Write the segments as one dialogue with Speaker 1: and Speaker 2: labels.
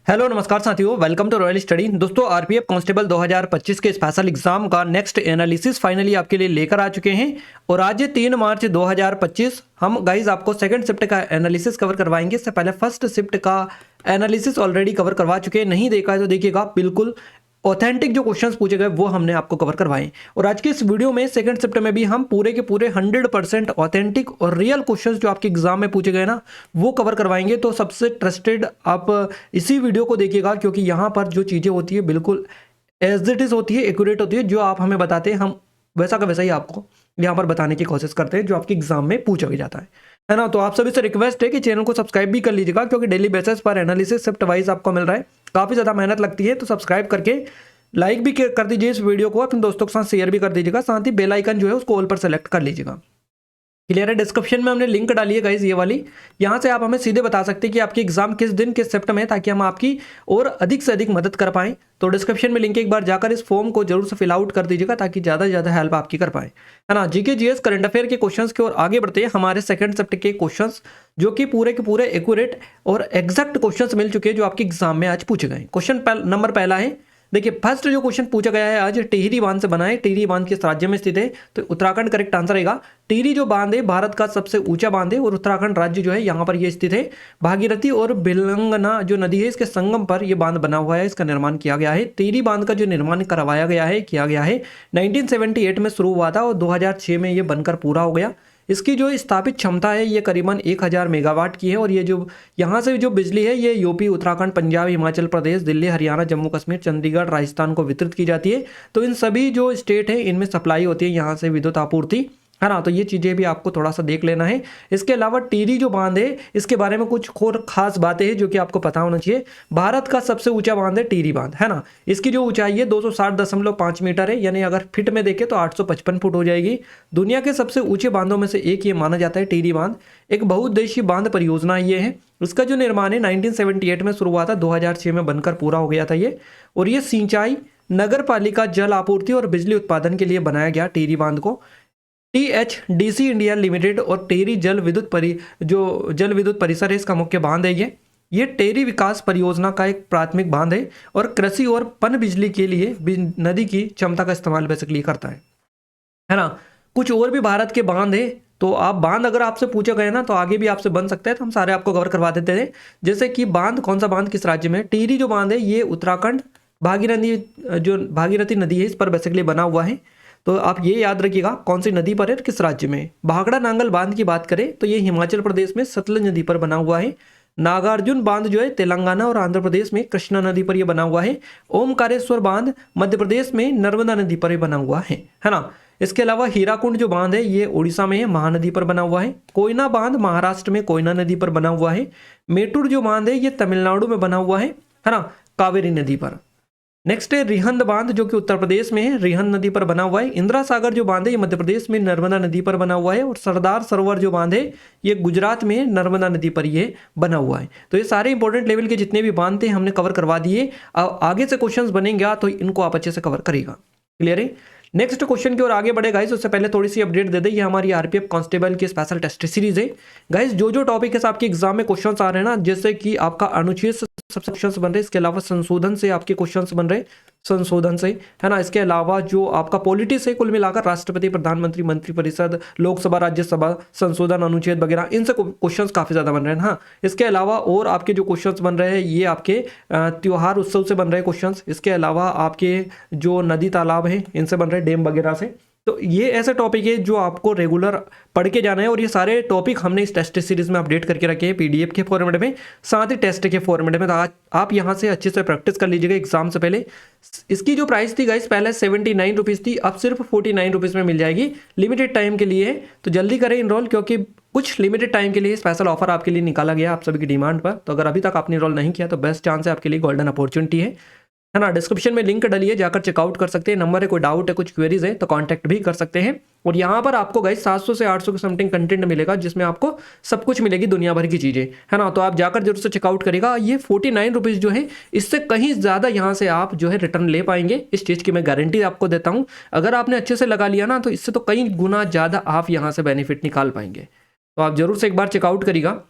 Speaker 1: Hello नमस्कार साथियों, welcome to royal study. दोस्तों आरपीएफ कांस्टेबल 2025 के स्पेशल एग्जाम का नेक्स्ट एनालिसिस फाइनली आपके लिए लेकर आ चुके हैं और आज 3 मार्च 2025 हम गाइज आपको सेकंड शिफ्ट का एनालिसिस कवर करवाएंगे। इससे पहले फर्स्ट शिफ्ट का एनालिसिस ऑलरेडी कवर करवा चुके हैं, नहीं देखा है तो देखिएगा, बिल्कुल ऑथेंटिक जो क्वेश्चंस पूछे गए वो हमने आपको कवर करवाए। और आज के इस वीडियो में सेकंड शिफ्ट में भी हम पूरे के पूरे 100% ऑथेंटिक और रियल क्वेश्चंस जो आपके एग्जाम में पूछे गए ना वो कवर करवाएंगे। तो सबसे ट्रस्टेड आप इसी वीडियो को देखिएगा, क्योंकि यहाँ पर जो चीज़ें होती है बिल्कुल एज इट इज होती है, एक्यूरेट होती है। जो आप हमें बताते हैं हम वैसा का वैसा ही आपको यहाँ पर बताने की कोशिश करते हैं जो आपके एग्जाम में पूछा भी जाता है ना। तो आप सभी से रिक्वेस्ट है कि चैनल को सब्सक्राइब भी कर लीजिएगा, क्योंकि डेली बेसिस पर एनालिसिस शिफ्ट वाइज आपको मिल रहा है। काफ़ी ज़्यादा मेहनत लगती है, तो सब्सक्राइब करके लाइक भी कर दीजिए इस वीडियो को, अपने दोस्तों के साथ शेयर भी कर दीजिएगा, साथ ही बेल आइकन जो है उसको ऑल पर सेलेक्ट कर लीजिएगा। क्लियर है? डिस्क्रिप्शन में हमने लिंक डाली है गाइज ये वाली, यहाँ से आप हमें सीधे बता सकते हैं कि आपकी एग्जाम किस दिन किस शिफ्ट में है, ताकि हम आपकी और अधिक से अधिक मदद कर पाएं। तो डिस्क्रिप्शन में लिंक एक बार जाकर इस फॉर्म को जरूर से फिल आउट कर दीजिएगा, ताकि ज़्यादा से ज़्यादा हेल्प आपकी कर पाए, है ना। जीके जीएस करंट अफेयर के क्वेश्चंस की ओर आगे बढ़ते हैं। हमारे सेकंड शिफ्ट के क्वेश्चंस जो कि पूरे के पूरे एक्यूरेट और एग्जैक्ट क्वेश्चंस मिल चुके हैं जो आपके एग्जाम में आज पूछे गए। क्वेश्चन नंबर पहला है, देखिए फर्स्ट जो क्वेश्चन पूछा गया है आज, टिहरी बांध से बना है। टिहरी बांध किस राज्य में स्थित है? तो उत्तराखंड करेक्ट आंसर रहेगा। टिहरी जो बांध है भारत का सबसे ऊंचा बांध है और उत्तराखंड राज्य जो है यहाँ पर ये स्थित है। भागीरथी और भिलंगना जो नदी है इसके संगम पर यह बांध बना हुआ है, इसका निर्माण किया गया है। टिहरी बांध का जो निर्माण करवाया गया है, किया गया है 1978 में शुरू हुआ था और 2006 में ये बनकर पूरा हो गया। इसकी जो स्थापित क्षमता है ये करीबन 1000 मेगावाट की है और ये जो यहाँ से जो बिजली है ये यूपी, उत्तराखंड, पंजाब, हिमाचल प्रदेश, दिल्ली, हरियाणा, जम्मू कश्मीर, चंडीगढ़, राजस्थान को वितरित की जाती है। तो इन सभी जो स्टेट है इनमें सप्लाई होती है यहाँ से विद्युत आपूर्ति, है ना। तो ये चीज़ें भी आपको थोड़ा सा देख लेना है। इसके अलावा टिहरी जो बांध है इसके बारे में कुछ और खास बातें हैं जो कि आपको पता होना चाहिए। भारत का सबसे ऊंचा बांध है टिहरी बांध, है ना। इसकी जो ऊंचाई है 260.5 मीटर है, यानी अगर फिट में देखें तो 855 फुट हो जाएगी। दुनिया के सबसे ऊंचे बांधों में से एक ये माना जाता है टिहरी बांध। एक बहुउद्देशीय बांध परियोजना ये है। इसका जो निर्माण है 1978 में शुरू हुआ था, 2006 में बनकर पूरा हो गया था ये। और ये सिंचाई, नगर पालिका, जल आपूर्ति और बिजली उत्पादन के लिए बनाया गया टिहरी बांध को। THDC इंडिया लिमिटेड और टेरी जल विद्युत परिसर है इसका मुख्य बांध है ये टेरी विकास परियोजना का एक प्राथमिक बांध है और कृषि और पन बिजली के लिए नदी की क्षमता का इस्तेमाल बेसिकली करता है ना। कुछ और भी भारत के बांध है, तो आप बांध अगर आपसे पूछा गया ना तो आगे भी आपसे बन सकता है, तो हम सारे आपको कवर करवा देते हैं। जैसे कि बांध, कौन सा बांध किस राज्य में? टिहरी जो बांध है ये उत्तराखंड भागीरथी नदी है इस पर बेसिकली बना हुआ है। तो आप ये याद रखिएगा कौन सी नदी पर है, किस राज्य में। भाखड़ा नांगल बांध की बात करें तो ये हिमाचल प्रदेश में सतलज नदी पर बना हुआ है। नागार्जुन बांध जो है तेलंगाना और आंध्र प्रदेश में कृष्णा नदी पर यह बना हुआ है। ओमकारेश्वर बांध मध्य प्रदेश में नर्मदा नदी पर बना हुआ है ना। इसके अलावा हीराकुंड जो बांध है ये उड़ीसा में है, महानदी पर बना हुआ है। कोयना बांध महाराष्ट्र में कोयना नदी पर बना हुआ है। मेटूर जो बांध है ये तमिलनाडु में बना हुआ है ना, कावेरी नदी पर। नेक्स्ट है रिहंद बांध जो कि उत्तर प्रदेश में है, रिहंद नदी पर बना हुआ है। इंदिरा सागर जो बांध है ये मध्य प्रदेश में नर्मदा नदी पर बना हुआ है। और सरदार सरोवर जो बांध है ये गुजरात में नर्मदा नदी पर ये बना हुआ है। तो ये सारे इंपॉर्टेंट लेवल के जितने भी बांध थे हमने कवर करवा दिए। आगे से क्वेश्चंस बनेंगे तो इनको आप अच्छे से कवर करेगा। क्लियर है? नेक्स्ट क्वेश्चन की ओर आगे बढ़े गाइस, उससे पहले थोड़ी सी अपडेट दे दे। ये हमारी आरपीएफ कांस्टेबल की स्पेशल टेस्ट सीरीज है गाइस। जो टॉपिक है आपके एग्जाम में क्वेश्चंस आ रहे हैं ना, जैसे कि आपका अनुच्छेद से सबसे क्वेश्चंस बन रहे हैं, इसके अलावा संशोधन से आपके क्वेश्चंस बन रहे, संशोधन से, है ना। इसके अलावा जो आपका पॉलिटिक्स है, कुल मिलाकर राष्ट्रपति, प्रधानमंत्री, मंत्रिपरिषद, लोकसभा, राज्यसभा, संशोधन, अनुच्छेद वगैरह, इनसे क्वेश्चंस काफी ज्यादा बन रहे हैं। हाँ, इसके अलावा और आपके जो क्वेश्चंस बन रहे हैं ये आपके त्योहार उत्सव से बन रहे हैं क्वेश्चंस। इसके अलावा आपके जो नदी तालाब है इनसे बन रहे हैं, डैम वगैरह से। तो ये ऐसे टॉपिक है जो आपको रेगुलर पढ़ के जाना है और ये सारे टॉपिक हमने इस टेस्ट सीरीज में अपडेट करके रखे हैं पीडीएफ के फॉर्मेट में, साथ ही टेस्ट के फॉर्मेट में। तो आज आप यहाँ से अच्छे से प्रैक्टिस कर लीजिएगा एग्जाम से पहले। इसकी जो प्राइस थी गाइस पहले 79 रुपीज़ थी, अब सिर्फ 49 रुपीज़ में मिल जाएगी। लिमिटेड टाइम के लिए है, तो जल्दी करें इनरोल, क्योंकि कुछ लिमिटेड टाइम के लिए स्पेशल ऑफर आपके लिए निकाला गया आप सभी की डिमांड पर। तो अगर अभी तक आपने इनरोल नहीं किया तो बेस्ट चांस है आपके लिए, गोल्डन अपॉर्चुनिटी है ना। डिस्क्रिप्शन में लिंक डली है, जाकर चेकआउट कर सकते हैं। नंबर है, कोई डाउट है, कुछ क्वेरीज है तो कांटेक्ट भी कर सकते हैं। और यहाँ पर आपको गाइस 700 से 800 के समथिंग कंटेंट मिलेगा, जिसमें आपको सब कुछ मिलेगी, दुनिया भर की चीज़ें, है ना। तो आप जाकर जरूर से चेकआउट करेगा। ये 49 रुपीज़ जो है इससे कहीं ज़्यादा यहाँ से आप जो है रिटर्न ले पाएंगे, इस चीज़ की मैं गारंटी आपको देता हूँ। अगर आपने अच्छे से लगा लिया ना तो इससे तो कई गुना ज़्यादा आप यहाँ से बेनिफिट निकाल पाएंगे। तो आप जरूर से एक बार चेकआउट करिएगा।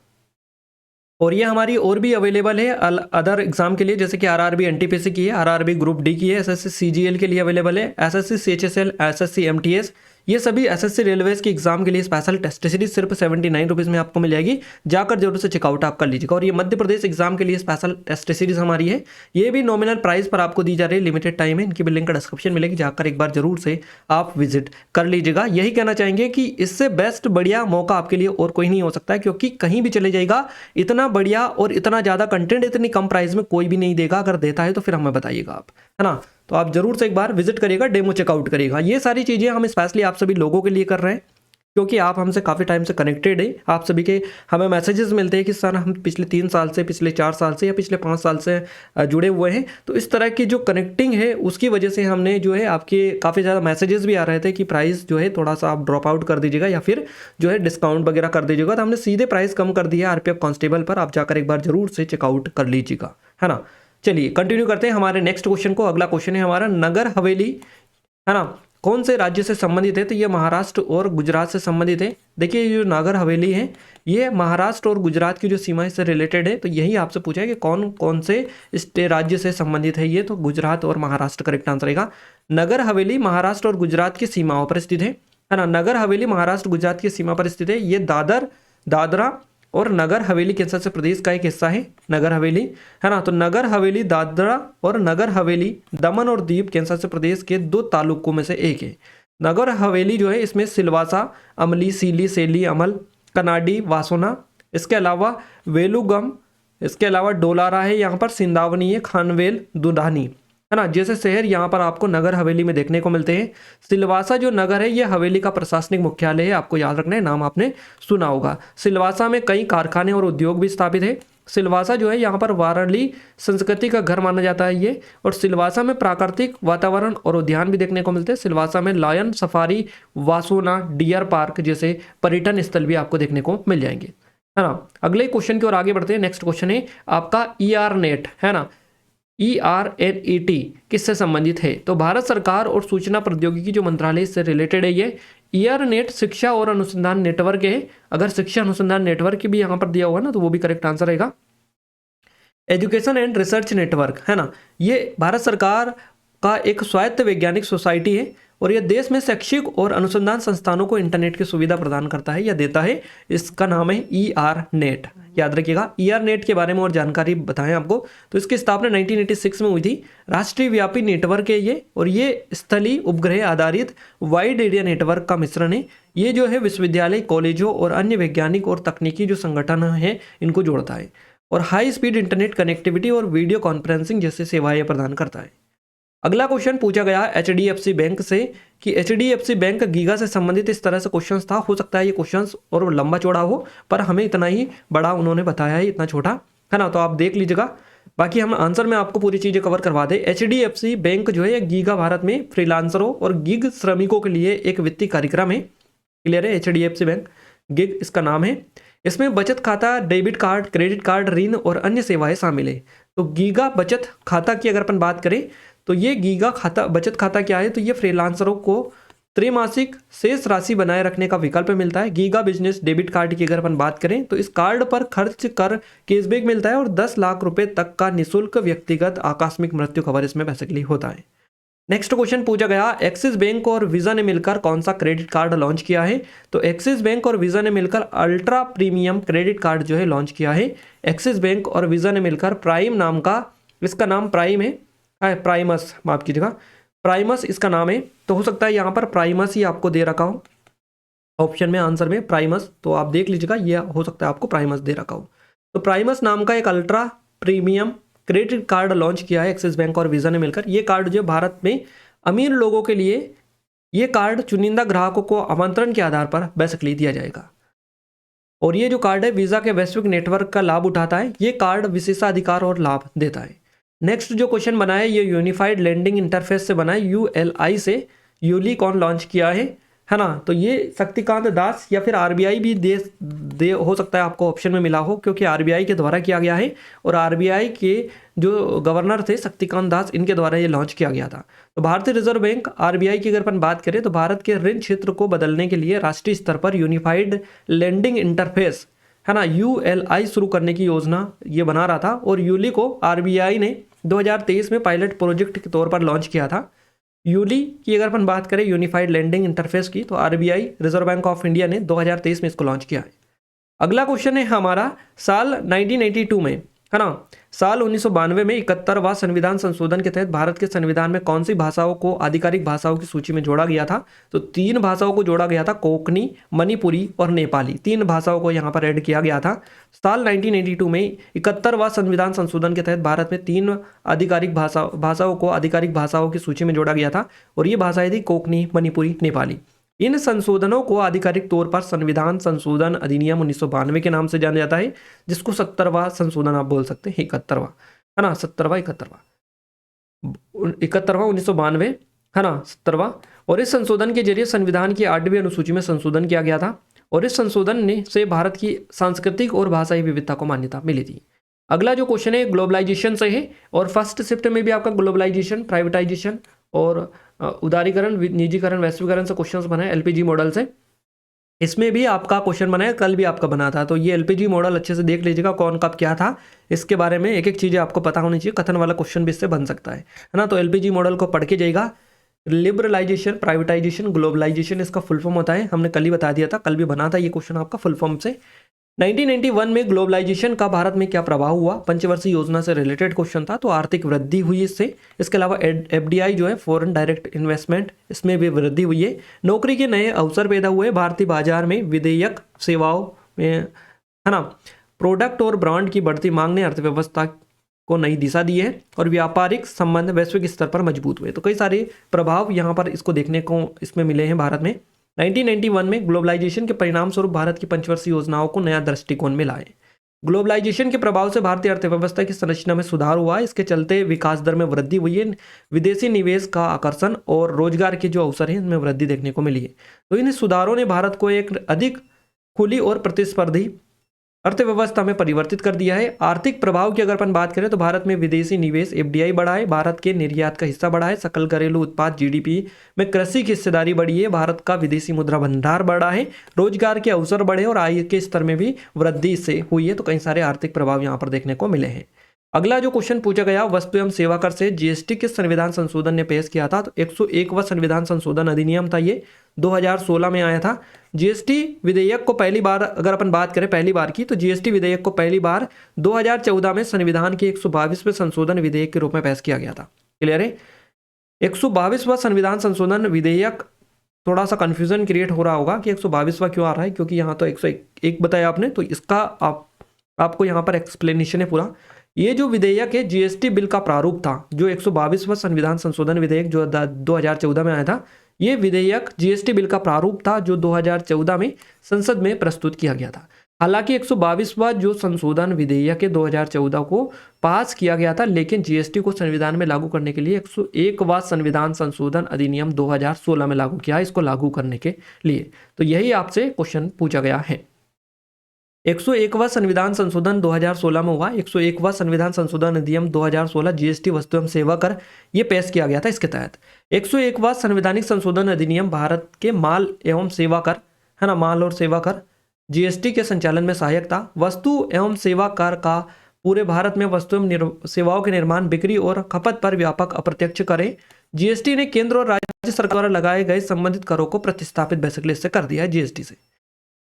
Speaker 1: और ये हमारी और भी अवेलेबल है अदर एग्जाम के लिए, जैसे कि आरआरबी एनटीपीसी की है, आरआरबी ग्रुप डी की है, एसएससी सीजीएल के लिए अवेलेबल है, एसएससी सीएचएसएल, एसएससी एमटीएस, ये सभी एसएससी रेलवेज के एग्जाम के लिए स्पेशल टेस्ट सीरीज सिर्फ 79 रुपीज़ में आपको मिल जाएगी। जाकर जरूर से चेकआउट आप कर लीजिएगा। और ये मध्य प्रदेश एग्जाम के लिए स्पेशल टेस्ट सीरीज हमारी है, ये भी नॉमिनल प्राइस पर आपको दी जा रही है, लिमिटेड टाइम है। इनकी भी लिंक डिस्क्रिप्शन मिलेगी, जाकर एक बार जरूर से आप विजिट कर लीजिएगा। यही कहना चाहेंगे कि इससे बेस्ट बढ़िया मौका आपके लिए और कोई नहीं हो सकता है, क्योंकि कहीं भी चले जाएगा इतना बढ़िया और इतना ज़्यादा कंटेंट इतनी कम प्राइस में कोई भी नहीं देगा। अगर देता है तो फिर हमें बताइएगा आप, है ना। तो आप जरूर से एक बार विजिट करिएगा, डेमो चेकआउट करिएगा। ये सारी चीज़ें हम स्पेशली आप सभी लोगों के लिए कर रहे हैं, क्योंकि आप हमसे काफ़ी टाइम से कनेक्टेड है। आप सभी के हमें मैसेजेस मिलते हैं कि सर हम पिछले 3 साल से, पिछले 4 साल से या पिछले 5 साल से जुड़े हुए हैं। तो इस तरह की जो कनेक्टिंग है उसकी वजह से हमने जो है आपके काफ़ी ज़्यादा मैसेजेस भी आ रहे थे कि प्राइस जो है थोड़ा सा आप ड्रॉप आउट कर दीजिएगा या फिर जो है डिस्काउंट वगैरह कर दीजिएगा। तो हमने सीधे प्राइस कम कर दिया आरपीएफ कांस्टेबल पर, आप जाकर एक बार जरूर से चेकआउट कर लीजिएगा, है ना। चलिए कंटिन्यू करते हैं हमारे नेक्स्ट क्वेश्चन को। अगला क्वेश्चन है हमारा, नगर हवेली, है ना, कौन से राज्य से संबंधित है? तो ये महाराष्ट्र और गुजरात से संबंधित है। देखिए ये जो नगर हवेली है ये महाराष्ट्र और गुजरात की जो सीमा से रिलेटेड है। तो यही आपसे पूछा है कि कौन कौन से राज्य से संबंधित है ये, तो गुजरात और महाराष्ट्र करेक्ट आंसर रहेगा। नगर हवेली महाराष्ट्र और गुजरात की सीमाओं पर स्थित है ना। नगर हवेली महाराष्ट्र गुजरात की सीमा पर स्थित है। ये दादरा और नगर हवेली केंद्र शासित प्रदेश का एक हिस्सा है नगर हवेली, है ना। तो नगर हवेली, दादरा और नगर हवेली, दमन और दीव केंद्र शासित प्रदेश के 2 तालुकों में से एक है। नगर हवेली जो है इसमें सिलवासा, अमली, सीली, सेली, अमल, कनाडी, वासोना, इसके अलावा वेलुगम, इसके अलावा डोलारा है, यहाँ पर सिंदावनी है, खानवेल, दुधानी, है ना। जैसे शहर यहाँ पर आपको नगर हवेली में देखने को मिलते हैं। सिलवासा जो नगर है ये हवेली का प्रशासनिक मुख्यालय है, आपको याद रखना है, नाम आपने सुना होगा। सिलवासा में कई कारखाने और उद्योग भी स्थापित है। सिलवासा जो है यहाँ पर वारली संस्कृति का घर माना जाता है ये। और सिलवासा में प्राकृतिक वातावरण और उद्यान भी देखने को मिलते हैं। सिलवासा में लायन सफारी, वासोना, डियर पार्क जैसे पर्यटन स्थल भी आपको देखने को मिल जाएंगे, है ना। अगले क्वेश्चन की ओर आगे बढ़ते हैं। नेक्स्ट क्वेश्चन है आपका ERNET, है ना। ERNET किससे संबंधित है? तो भारत सरकार और सूचना प्रौद्योगिकी जो मंत्रालय से रिलेटेड है ये। ERNET शिक्षा और अनुसंधान नेटवर्क है। अगर शिक्षा अनुसंधान नेटवर्क भी यहाँ पर दिया हुआ ना तो वो भी करेक्ट आंसर रहेगा। एजुकेशन एंड रिसर्च नेटवर्क, है ना, ये भारत सरकार का एक स्वायत्त वैज्ञानिक सोसाइटी है और यह देश में शैक्षिक और अनुसंधान संस्थानों को इंटरनेट की सुविधा प्रदान करता है या देता है। इसका नाम है ERNET, याद रखिएगा। ERNET के बारे में और जानकारी बताएं आपको, तो इसकी स्थापना 1986 में हुई थी। राष्ट्रीय व्यापी नेटवर्क है ये, और ये स्थलीय उपग्रह आधारित वाइड एरिया नेटवर्क का मिश्रण है। ये जो है विश्वविद्यालय, कॉलेजों और अन्य वैज्ञानिक और तकनीकी जो संगठन हैं इनको जोड़ता है और हाई स्पीड इंटरनेट कनेक्टिविटी और वीडियो कॉन्फ्रेंसिंग जैसे सेवाएं प्रदान करता है। अगला क्वेश्चन पूछा गया HDFC बैंक से कि HDFC बैंक गीगा से संबंधित इस तरह से क्वेश्चन था। हो सकता है ये क्वेश्चन और लंबा चौड़ा हो, पर हमें इतना ही बड़ा उन्होंने बताया है, इतना छोटा, है ना। तो आप देख लीजिएगा, बाकी हम आंसर में आपको पूरी चीज़ें कवर करवा दें। HDFC बैंक जो है गीगा भारत में फ्रीलांसरों और गिग श्रमिकों के लिए एक वित्तीय कार्यक्रम है। क्लियर है, HDFC बैंक गिग इसका नाम है। इसमें बचत खाता, डेबिट कार्ड, क्रेडिट कार्ड, ऋण और अन्य सेवाएं शामिल है। तो गीगा बचत खाता की अगर अपन बात करें तो ये गीगा खाता बचत खाता क्या है? तो ये फ्रीलांसरों को त्रैमासिक शेष राशि बनाए रखने का विकल्प मिलता है। गीगा बिजनेस डेबिट कार्ड की अगर अपन बात करें तो इस कार्ड पर खर्च कर कैशबैक मिलता है और 10 लाख रुपए तक का निःशुल्क व्यक्तिगत आकस्मिक मृत्यु कवर इसमें बेसिकली होता है। नेक्स्ट क्वेश्चन पूछा गया, एक्सिस बैंक और वीजा ने मिलकर कौन सा क्रेडिट कार्ड लॉन्च किया है? तो एक्सिस बैंक और वीजा ने मिलकर अल्ट्रा प्रीमियम क्रेडिट कार्ड जो है लॉन्च किया है। एक्सिस बैंक और वीजा ने मिलकर प्राइम नाम का, इसका नाम प्राइम है, प्राइमस, माफ कीजिएगा, प्राइमस इसका नाम है। तो हो सकता है यहाँ पर प्राइमस ही आपको दे रखा हो ऑप्शन में, आंसर में प्राइमस, तो आप देख लीजिएगा, ये हो सकता है आपको प्राइमस दे रखा हो। तो प्राइमस नाम का एक ultra premium credit card launch किया है एक्सिस बैंक और वीजा ने मिलकर। ये कार्ड जो भारत में अमीर लोगों के लिए, ये कार्ड चुनिंदा ग्राहकों को आमंत्रण के आधार पर बेसिकली दिया जाएगा। और ये जो कार्ड है वीजा के वैश्विक नेटवर्क का लाभ उठाता है। ये कार्ड विशेषाधिकार और लाभ देता है। नेक्स्ट जो क्वेश्चन बना है ये यूनिफाइड लैंडिंग इंटरफेस से बना है, ULI से। यूली कौन लॉन्च किया है ना। तो ये शक्तिकांत दास या फिर RBI भी दे हो सकता है आपको ऑप्शन में मिला हो, क्योंकि RBI के द्वारा किया गया है और RBI के जो गवर्नर थे शक्तिकांत दास, इनके द्वारा ये लॉन्च किया गया था। तो भारतीय रिजर्व बैंक RBI की अगर अपन बात करें तो भारत के ऋण क्षेत्र को बदलने के लिए राष्ट्रीय स्तर पर यूनिफाइड लैंडिंग इंटरफेस, है ना, ULI शुरू करने की योजना ये बना रहा था, और यूली को RBI ने 2023 में पायलट प्रोजेक्ट के तौर पर लॉन्च किया था। यूली की अगर अपन बात करें, यूनिफाइड लैंडिंग इंटरफेस की, तो RBI reserve bank of India ने 2023 में इसको लॉन्च किया है। अगला क्वेश्चन है हमारा, साल 1982 में, है ना, साल 1992 में 71वां संविधान संशोधन के तहत भारत के संविधान में कौन सी भाषाओं को आधिकारिक भाषाओं की सूची में जोड़ा गया था? तो 3 भाषाओं को जोड़ा गया था, कोंकणी, मणिपुरी और नेपाली। 3 भाषाओं को यहाँ पर ऐड किया गया था। साल 1982 में 71वां संविधान संशोधन के तहत भारत में 3 आधिकारिक भाषाओं को आधिकारिक भाषाओं की सूची में जोड़ा गया था, और ये भाषाएं थी कोंकणी, मणिपुरी, नेपाली। इन संशोधनों को आधिकारिक तौर पर संविधान संशोधन अधिनियम 1992 के नाम से जाना जाता है, जिसको 70वां संशोधन आप बोल सकते हैं, 71वां, है ना, 71वां 1992, है ना, 70वां। और इस संशोधन के जरिए संविधान की 8वीं अनुसूची में संशोधन किया गया था, और इस संशोधन ने से भारत की सांस्कृतिक और भाषाई विविधता को मान्यता मिली थी। अगला जो क्वेश्चन है ग्लोबलाइजेशन से है, और फर्स्ट शिफ्ट में भी आपका ग्लोबलाइजेशन, प्राइवेटाइजेशन और उदारीकरण, निजीकरण, वैश्वीकरण से क्वेश्चंस बनाए LPG मॉडल से। इसमें भी आपका क्वेश्चन बना है, कल भी आपका बना था, तो ये LPG मॉडल अच्छे से देख लीजिएगा, कौन कब क्या था, इसके बारे में एक एक चीज़ें आपको पता होनी चाहिए। कथन वाला क्वेश्चन भी इससे बन सकता है ना। तो LPG मॉडल को पढ़ के जाइएगा। लिबरलाइजेशन, प्राइवेटाइजेशन, ग्लोबलाइजेशन इसका फुल फॉर्म होता है, हमने कल ही बता दिया था, कल भी बना था ये क्वेश्चन आपका फुल फॉर्म से। 1991 में ग्लोबलाइजेशन का भारत में क्या प्रभाव हुआ? पंचवर्षीय योजना से रिलेटेड क्वेश्चन था, तो आर्थिक वृद्धि हुई इससे। इसके अलावा FDI जो है, फॉरेन डायरेक्ट इन्वेस्टमेंट, इसमें भी वृद्धि हुई है। नौकरी के नए अवसर पैदा हुए, भारतीय बाजार में विदेयक सेवाओं में, है ना, प्रोडक्ट और ब्रांड की बढ़ती मांग ने अर्थव्यवस्था को नई दिशा दी है, और व्यापारिक संबंध वैश्विक स्तर पर मजबूत हुए। तो कई सारे प्रभाव यहाँ पर इसको देखने को इसमें मिले हैं भारत में। 1991 में ग्लोबलाइजेशन के परिणाम स्वरूप भारत की पंचवर्षीय योजनाओं को नया दृष्टिकोण में लाए। ग्लोबलाइजेशन के प्रभाव से भारतीय अर्थव्यवस्था की संरचना में सुधार हुआ, इसके चलते विकास दर में वृद्धि हुई है, विदेशी निवेश का आकर्षण और रोजगार के जो अवसर हैं इनमें वृद्धि देखने को मिली है। तो इन सुधारों ने भारत को एक अधिक खुली और प्रतिस्पर्धी अर्थव्यवस्था में परिवर्तित कर दिया है। आर्थिक प्रभाव की अगर अपन बात करें, तो भारत में विदेशी निवेश FDI बढ़ा है, भारत के निर्यात का हिस्सा बढ़ा है, सकल घरेलू उत्पाद GDP में कृषि की हिस्सेदारी बढ़ी है, भारत का विदेशी मुद्रा भंडार बढ़ा है, रोजगार के अवसर बढ़े और आय के स्तर में भी वृद्धि से हुई है। तो कई सारे आर्थिक प्रभाव यहाँ पर देखने को मिले हैं। अगला जो क्वेश्चन पूछा गया, वस्तु एवं सेवा कर से GST किस संविधान संशोधन ने पेश किया था? तो 101वां संविधान संशोधन अधिनियम था, ये 2016 में आया था। GST विधेयक को पहली बार अगर अपन बात करें पहली बार की, तो GST विधेयक को पहली बार 2014 में संविधान के 122वें संशोधन विधेयक के रूप में पेश किया गया था। क्लियर है? 122वां संविधान संशोधन विधेयक, थोड़ा सा कंफ्यूजन क्रिएट हो रहा होगा कि 122वां क्यों आ रहा है, क्योंकि यहाँ तो 101 बताया आपने, तो इसका आपको यहाँ पर एक्सप्लेनेशन है पूरा। ये जो विधेयक है GST बिल का प्रारूप था, जो 122वां संविधान संशोधन विधेयक जो 2014 में आया था, ये विधेयक GST बिल का प्रारूप था जो 2014 में संसद में प्रस्तुत किया गया था। हालांकि 122वां जो संशोधन विधेयक है 2014 को पास किया गया था, लेकिन GST को संविधान में लागू करने के लिए 101वां संविधान संशोधन अधिनियम 2016 में लागू किया, इसको लागू करने के लिए। तो यही आपसे क्वेश्चन पूछा गया है। 101वां संविधान संशोधन 2016 में हुआ। 101वां संविधान संशोधन अधिनियम 2016 GST वस्तु एवं सेवा कर ये पेश किया गया था। इसके तहत 101वां संवैधानिक संशोधन अधिनियम भारत के माल एवं सेवा कर, है ना, माल और सेवा कर GST के संचालन में सहायक था। वस्तु एवं सेवा कर का पूरे भारत में वस्तु एवं सेवाओं के निर्माण, बिक्री और खपत पर व्यापक अप्रत्यक्ष करें GST ने केंद्र और राज्य सरकार द्वारा लगाए गए संबंधित करों को प्रतिस्थापित बेसिकली इससे कर दिया है GST से।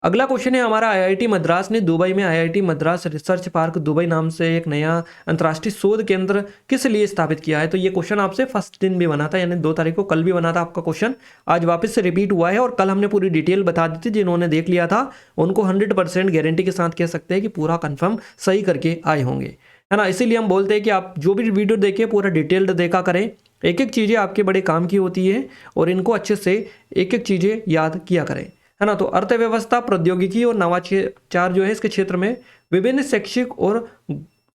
Speaker 1: अगला क्वेश्चन है हमारा, IIT मद्रास ने दुबई में IIT Madras research park Dubai नाम से एक नया अंतर्राष्ट्रीय शोध केंद्र किस लिए स्थापित किया है? तो ये क्वेश्चन आपसे फर्स्ट दिन भी बना था, यानी 2 तारीख को, कल भी बना था आपका क्वेश्चन, आज वापस से रिपीट हुआ है। और कल हमने पूरी डिटेल बता दी थी, जिन्होंने देख लिया था उनको 100% गारंटी के साथ कह सकते हैं कि पूरा कन्फर्म सही करके आए होंगे, है ना। इसीलिए हम बोलते हैं कि आप जो भी वीडियो देखिए पूरा डिटेल्ड देखा करें, एक एक चीज़ें आपके बड़े काम की होती है और इनको अच्छे से एक एक चीज़ें याद किया करें, है ना। तो अर्थव्यवस्था, प्रौद्योगिकी और नवाचार जो है इसके क्षेत्र में विभिन्न शैक्षिक और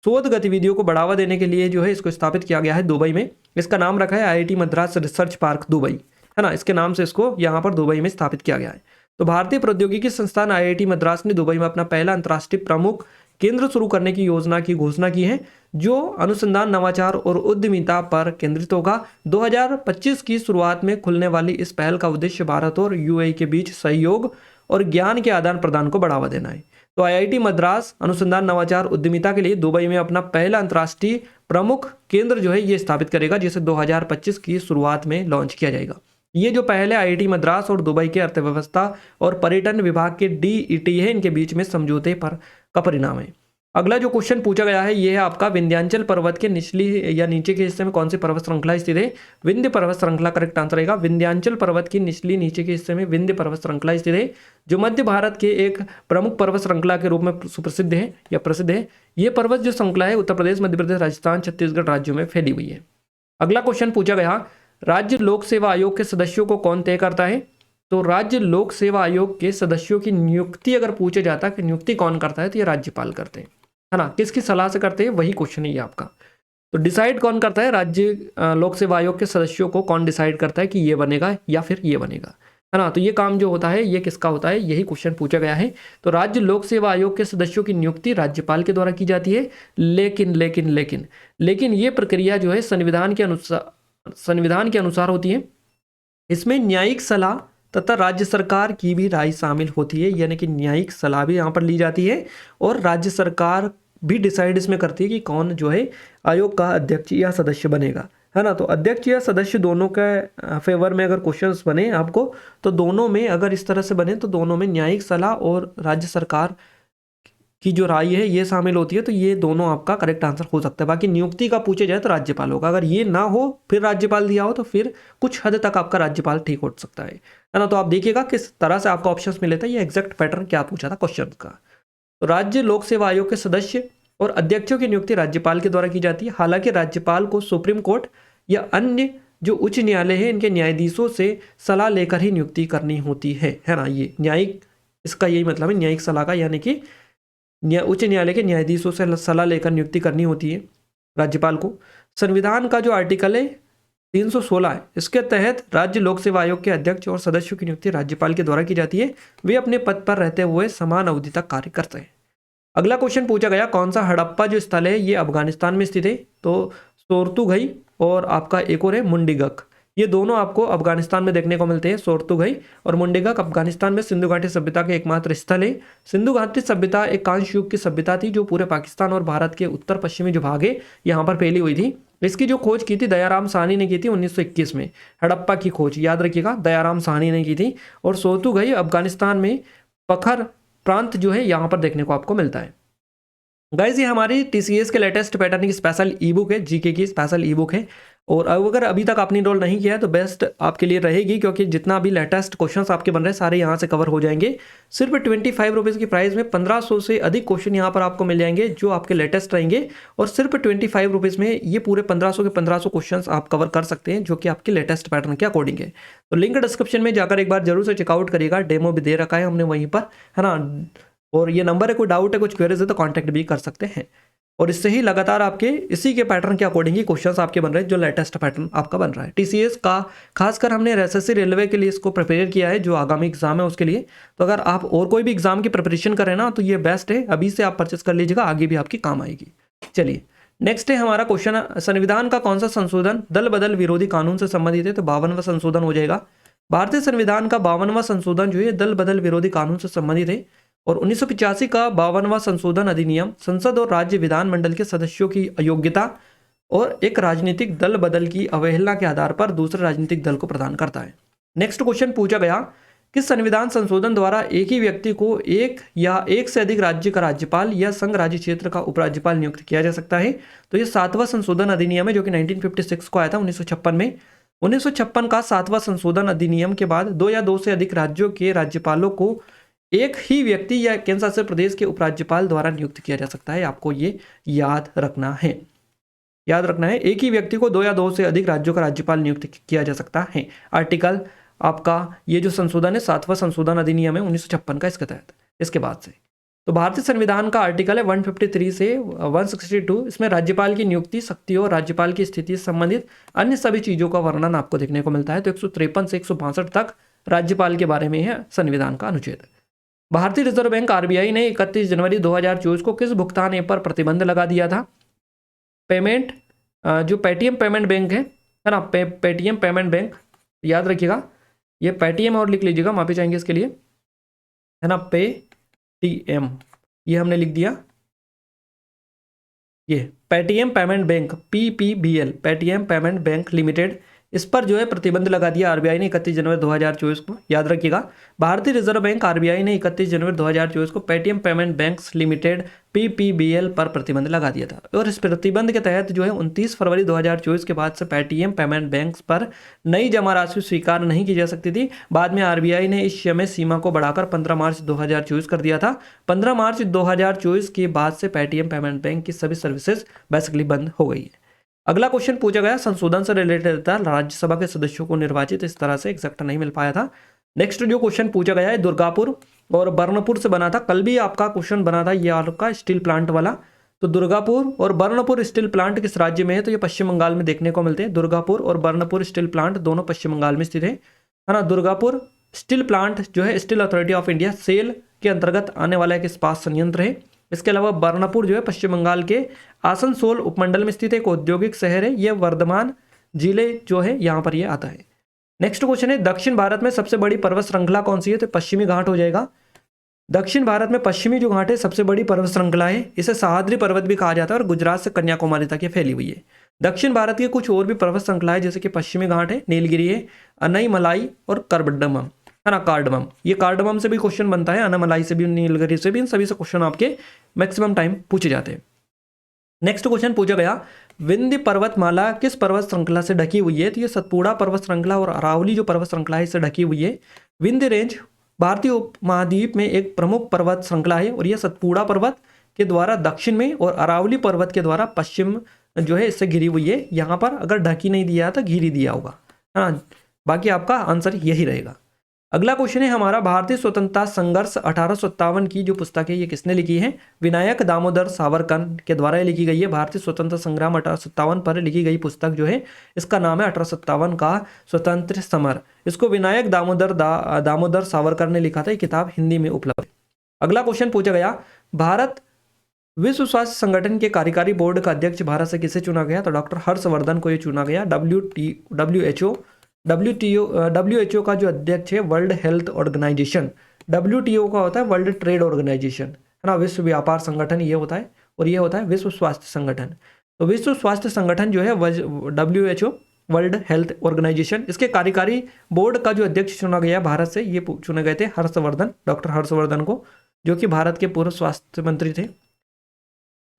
Speaker 1: शोध गतिविधियों को बढ़ावा देने के लिए जो है इसको स्थापित किया गया है दुबई में। इसका नाम रखा है IIT Madras research park Dubai, है ना, इसके नाम से इसको यहाँ पर दुबई में स्थापित किया गया है। तो भारतीय प्रौद्योगिकी संस्थान IIT मद्रास ने दुबई में अपना पहला अंतर्राष्ट्रीय प्रमुख केंद्र शुरू करने की योजना की घोषणा की है, जो अनुसंधान, नवाचार और उद्यमिता पर केंद्रित होगा। 2025 की शुरुआत में खुलने वाली इस पहल का उद्देश्य भारत और UAE के बीच सहयोग और ज्ञान के आदान प्रदान को बढ़ावा देना है। तो आईआईटी मद्रास अनुसंधान नवाचार उद्यमिता के लिए दुबई में अपना पहला अंतर्राष्ट्रीय प्रमुख केंद्र जो है ये स्थापित करेगा, जिसे 2025 की शुरुआत में लॉन्च किया जाएगा। ये जो पहले आईआईटी मद्रास और दुबई के अर्थव्यवस्था और पर्यटन विभाग के डीईटी है, इनके बीच में समझौते पर का परिणाम है। अगला जो क्वेश्चन पूछा गया है ये है आपका, विंध्याचल पर्वत के निचली या नीचे के हिस्से में कौन सी पर्वत श्रृंखला स्थित है? विंध्य पर्वत श्रृंखला करेक्ट आंसर रहेगा। विंध्याचल पर्वत की निचली नीचे के हिस्से में विंध्य पर्वत श्रृंखला स्थित है, जो मध्य भारत के एक प्रमुख पर्वत श्रृंखला के रूप में सुप्रसिद्ध है या प्रसिद्ध है। ये पर्वत जो श्रृंखला है उत्तर प्रदेश, मध्य प्रदेश, राजस्थान, छत्तीसगढ़ राज्यों में फैली हुई है। अगला क्वेश्चन पूछा गया, राज्य लोक सेवा आयोग के सदस्यों को कौन तय करता है? तो राज्य लोक सेवा आयोग के सदस्यों की नियुक्ति अगर पूछा जाता है कि नियुक्ति कौन करता है, तो ये राज्यपाल करते हैं, है ना। किसकी सलाह से करते हैं, वही क्वेश्चन है ये आपका। तो डिसाइड कौन करता है? राज्य लोक सेवा आयोग के सदस्यों को कौन डिसाइड करता है कि ये बनेगा या फिर ये बनेगा, है ना। तो ये काम जो होता है ये किसका होता है, यही क्वेश्चन पूछा गया है। तो राज्य लोक सेवा आयोग के सदस्यों की नियुक्ति राज्यपाल के द्वारा की जाती है, लेकिन ये प्रक्रिया जो है संविधान के अनुसार होती है। इसमें न्यायिक सलाह तथा राज्य सरकार की भी राय शामिल होती है, यानी कि न्यायिक सलाह भी यहाँ पर ली जाती है और राज्य सरकार भी डिसाइड इसमें करती है कि कौन जो है आयोग का अध्यक्ष या सदस्य बनेगा, है ना। तो अध्यक्ष या सदस्य दोनों के फेवर में अगर क्वेश्चंस बने आपको, तो दोनों में अगर इस तरह से बने तो दोनों में न्यायिक सलाह और राज्य सरकार की जो राय है ये शामिल होती है। तो ये दोनों आपका करेक्ट आंसर हो सकता है। बाकी नियुक्ति का पूछे जाए तो राज्यपाल होगा, अगर ये ना हो फिर राज्यपाल दिया हो तो फिर कुछ हद तक आपका राज्यपाल ठीक हो सकता है ना। तो आप देखिएगा किस तरह से आपका ऑप्शंस मिले थे, ये एग्जैक्ट पैटर्न क्या पूछा था क्वेश्चन का। तो राज्य लोक सेवा आयोग के सदस्य और अध्यक्षों की नियुक्ति राज्यपाल के द्वारा की जाती है। हालांकि राज्यपाल को सुप्रीम कोर्ट या अन्य जो उच्च न्यायालय है इनके न्यायाधीशों से सलाह लेकर ही नियुक्ति करनी होती है ना। ये न्यायिक, इसका यही मतलब है न्यायिक सलाह का, यानी कि उच्च न्यायालय के न्यायाधीशों से सलाह लेकर नियुक्ति करनी होती है राज्यपाल को। संविधान का जो आर्टिकल है 316 है, इसके तहत राज्य लोक सेवा आयोग के अध्यक्ष और सदस्यों की नियुक्ति राज्यपाल के द्वारा की जाती है। वे अपने पद पर रहते हुए समान अवधि तक कार्य करते हैं। अगला क्वेश्चन पूछा गया, कौन सा हड़प्पा जो स्थल है ये अफगानिस्तान में स्थित है? तो सोर्तुगई और आपका एक और है मुंडीगक, ये दोनों आपको अफगानिस्तान में देखने को मिलते हैं। सोर्तुगई और मुंडीगक अफगानिस्तान में सिंधु घाटी सभ्यता के एकमात्र स्थल है। सिंधु घाटी सभ्यता एक कांस्य युग की सभ्यता थी जो पूरे पाकिस्तान और भारत के उत्तर पश्चिमी जो भाग है यहाँ पर फैली हुई थी। इसकी जो खोज की थी दयाराम साहनी ने की थी 1921 में। हड़प्पा की खोज याद रखिएगा दयाराम साहनी ने की थी। और सोर्तुगई अफगानिस्तान में पखर प्रांत जो है यहाँ पर देखने को आपको मिलता है। गाइज ये हमारी टीसीएस के लेटेस्ट पैटर्न की स्पेशल ई बुक है, जीके की स्पेशल ई बुक है। और अगर अभी तक आपने इनरोल नहीं किया है तो बेस्ट आपके लिए रहेगी, क्योंकि जितना भी लेटेस्ट क्वेश्चंस आपके बन रहे हैं सारे यहाँ से कवर हो जाएंगे। सिर्फ 25 रुपीज़ की प्राइस में 1500 से अधिक क्वेश्चन यहाँ पर आपको मिल जाएंगे जो आपके लेटेस्ट रहेंगे। और सिर्फ 25 रुपीज़ में ये पूरे 1500 के 1500 क्वेश्चन आप कवर कर सकते हैं जो कि आपके लेटेस्ट पैटर्न के अकॉर्डिंग है। तो लिंक डिस्क्रिप्शन में जाकर एक बार जरूर से चेकआउट करिएगा, डेमो भी दे रखा है हमने वहीं पर, है ना। और ये नंबर है, कोई डाउट है कुछ क्वेरीज है तो कांटेक्ट भी कर सकते हैं। और इससे ही लगातार आपके इसी के पैटर्न के अकॉर्डिंग ही क्वेश्चंस आपके बन रहे हैं जो लेटेस्ट पैटर्न आपका बन रहा है। टीसीएस का खासकर हमने एसएससी रेलवे के लिए इसको प्रिपेयर किया है जो आगामी एग्जाम है उसके लिए। तो अगर आप और कोई भी एग्जाम की प्रिपरेशन करें ना तो ये बेस्ट है, अभी से आप परचेस कर लीजिएगा, आगे भी आपकी काम आएगी। चलिए नेक्स्ट है हमारा क्वेश्चन, संविधान का कौन सा संशोधन दल बदल विरोधी कानून से संबंधित है? तो 52वां संशोधन हो जाएगा। भारतीय संविधान का 52वां संशोधन जो है दल बदल विरोधी कानून से संबंधित है। और 1985 का 52वां संशोधन अधिनियम संसद और राज्य विधानमंडल के सदस्यों की अयोग्यता और एक राजनीतिक दल बदल की अवहेलना के आधार पर दूसरे राजनीतिक दल को प्रदान करता है। नेक्स्ट क्वेश्चन पूछा गया, किस संविधान संशोधन द्वारा एक ही व्यक्ति को एक या एक से अधिक राज्य का राज्यपाल या संघ राज्य क्षेत्र का उपराज्यपाल नियुक्त किया जा सकता है? तो ये 7वां संशोधन अधिनियम है जो कि 1956 को आया था 1956 में। 1956 का 7वां संशोधन अधिनियम के बाद 2 या 2 से अधिक राज्यों के राज्यपालों को एक ही व्यक्ति या केंद्र शासित प्रदेश के उपराज्यपाल द्वारा नियुक्त किया जा सकता है। आपको ये याद रखना है, एक ही व्यक्ति को 2 या 2 से अधिक राज्यों का राज्यपाल नियुक्त किया जा सकता है। आर्टिकल आपका ये जो संशोधन है 7वां संशोधन अधिनियम है 1956 का इसके तहत, इसके बाद से। तो भारतीय संविधान का आर्टिकल है 153 से 162, इसमें राज्यपाल की नियुक्ति, शक्तियों और राज्यपाल की स्थिति से संबंधित अन्य सभी चीजों का वर्णन आपको देखने को मिलता है। तो 153 से 162 तक राज्यपाल के बारे में है संविधान का अनुच्छेद। भारतीय रिजर्व बैंक आरबीआई ने 31 जनवरी 2024 को किस भुगतान ऐप पर प्रतिबंध लगा दिया था? पेमेंट जो पेटीएम पेमेंट बैंक है ना, पेटीएम पेमेंट बैंक, याद रखिएगा ये पेटीएम और लिख लीजिएगा, माफी चाहेंगे इसके लिए, है ना, पेटीएम ये हमने लिख दिया, ये Paytm payment bank PPBL, Paytm payment bank limited, इस पर जो है प्रतिबंध लगा दिया आरबीआई ने 31 जनवरी 2024 को। याद रखिएगा, भारतीय रिजर्व बैंक आरबीआई ने 31 जनवरी 2024 को Paytm payment banks limited PPBL पर प्रतिबंध लगा दिया था। और इस प्रतिबंध के तहत जो है 29 फरवरी 2024 के बाद से पेटीएम पेमेंट बैंक्स पर नई जमा राशि स्वीकार नहीं की जा सकती थी। बाद में आरबीआई ने इस समय सीमा को बढ़ाकर 15 मार्च 2024 कर दिया था। 15 मार्च 2024 के बाद से पेटीएम पेमेंट बैंक की सभी सर्विसेज बेसिकली बंद हो गई है। अगला क्वेश्चन पूछा गया संशोधन से रिलेटेड था, राज्यसभा के सदस्यों को निर्वाचित इस तरह से एग्जैक्ट नहीं मिल पाया था। नेक्स्ट जो क्वेश्चन पूछा गया है दुर्गापुर और बर्नपुर से बना था, कल भी आपका क्वेश्चन बना था ये आपका स्टील प्लांट वाला। तो दुर्गापुर और बर्नपुर स्टील प्लांट किस राज्य में है, तो ये पश्चिम बंगाल में देखने को मिलते हैं। दुर्गापुर और बर्नपुर स्टील प्लांट दोनों पश्चिम बंगाल में स्थित है ना। दुर्गापुर स्टील प्लांट जो है Steel Authority of India SAIL के अंतर्गत आने वाला एक इस्पात संयंत्र है। इसके अलावा बर्नपुर जो है पश्चिम बंगाल के आसनसोल उपमंडल में स्थित एक औद्योगिक शहर है। यह वर्धमान जिले जो है यहाँ पर यह आता है। नेक्स्ट क्वेश्चन है दक्षिण भारत में सबसे बड़ी पर्वत श्रृंखला कौन सी है, तो पश्चिमी घाट हो जाएगा। दक्षिण भारत में पश्चिमी जो घाट है सबसे बड़ी पर्वत श्रृंखला है, इसे सह्याद्री पर्वत भी कहा जाता है और गुजरात से कन्याकुमारी तक ये फैली हुई है। दक्षिण भारत की कुछ और भी पर्वत श्रृंखला है जैसे कि पश्चिमी घाट है, नीलगिरी है, अनईमलाई और करबडम है ना, कार्डमम। ये कार्डमम से भी क्वेश्चन बनता है, अनामलाई से भी, नीलगिरी से भी, इन सभी से क्वेश्चन आपके मैक्सिमम टाइम पूछे जाते हैं। नेक्स्ट क्वेश्चन पूछा गया विंध्य पर्वतमाला किस पर्वत श्रृंखला से ढकी हुई है, तो ये सतपुड़ा पर्वत श्रृंखला और अरावली जो पर्वत श्रृंखला है इससे ढकी हुई है। विंध्य रेंज भारतीय उपमहाद्वीप में एक प्रमुख पर्वत श्रृंखला है और यह सतपुड़ा पर्वत के द्वारा दक्षिण में और अरावली पर्वत के द्वारा पश्चिम जो है इससे घिरी हुई है। यहाँ पर अगर ढकी नहीं दिया तो घिरी दिया होगा, हाँ, बाकी आपका आंसर यही रहेगा। अगला क्वेश्चन है हमारा भारतीय स्वतंत्रता संघर्ष 1857 की जो पुस्तक है ये किसने लिखी है, विनायक दामोदर सावरकर के द्वारा ये लिखी गई है। भारतीय स्वतंत्रता संग्राम 1857 पर लिखी गई पुस्तक जो है इसका नाम है 1857 का स्वतंत्र समर। इसको विनायक दामोदर सावरकर ने लिखा था। ये किताब हिंदी में उपलब्ध है। अगला क्वेश्चन पूछा गया भारत विश्व स्वास्थ्य संगठन के कार्यकारी बोर्ड का अध्यक्ष भारत से किसे चुना गया, तो डॉक्टर हर्षवर्धन को ये चुना गया। WHO का जो अध्यक्ष है वर्ल्ड हेल्थ ऑर्गेनाइजेशन, WTO का होता है वर्ल्ड ट्रेड ऑर्गेनाइजेशन है ना, विश्व व्यापार संगठन ये होता है, और ये होता है विश्व स्वास्थ्य संगठन। तो विश्व स्वास्थ्य संगठन जो है WHO वर्ल्ड हेल्थ ऑर्गेनाइजेशन, इसके कार्यकारी बोर्ड का जो अध्यक्ष चुना गया भारत से, ये चुने गए थे हर्षवर्धन, डॉक्टर हर्षवर्धन को, जो कि भारत के पूर्व स्वास्थ्य मंत्री थे।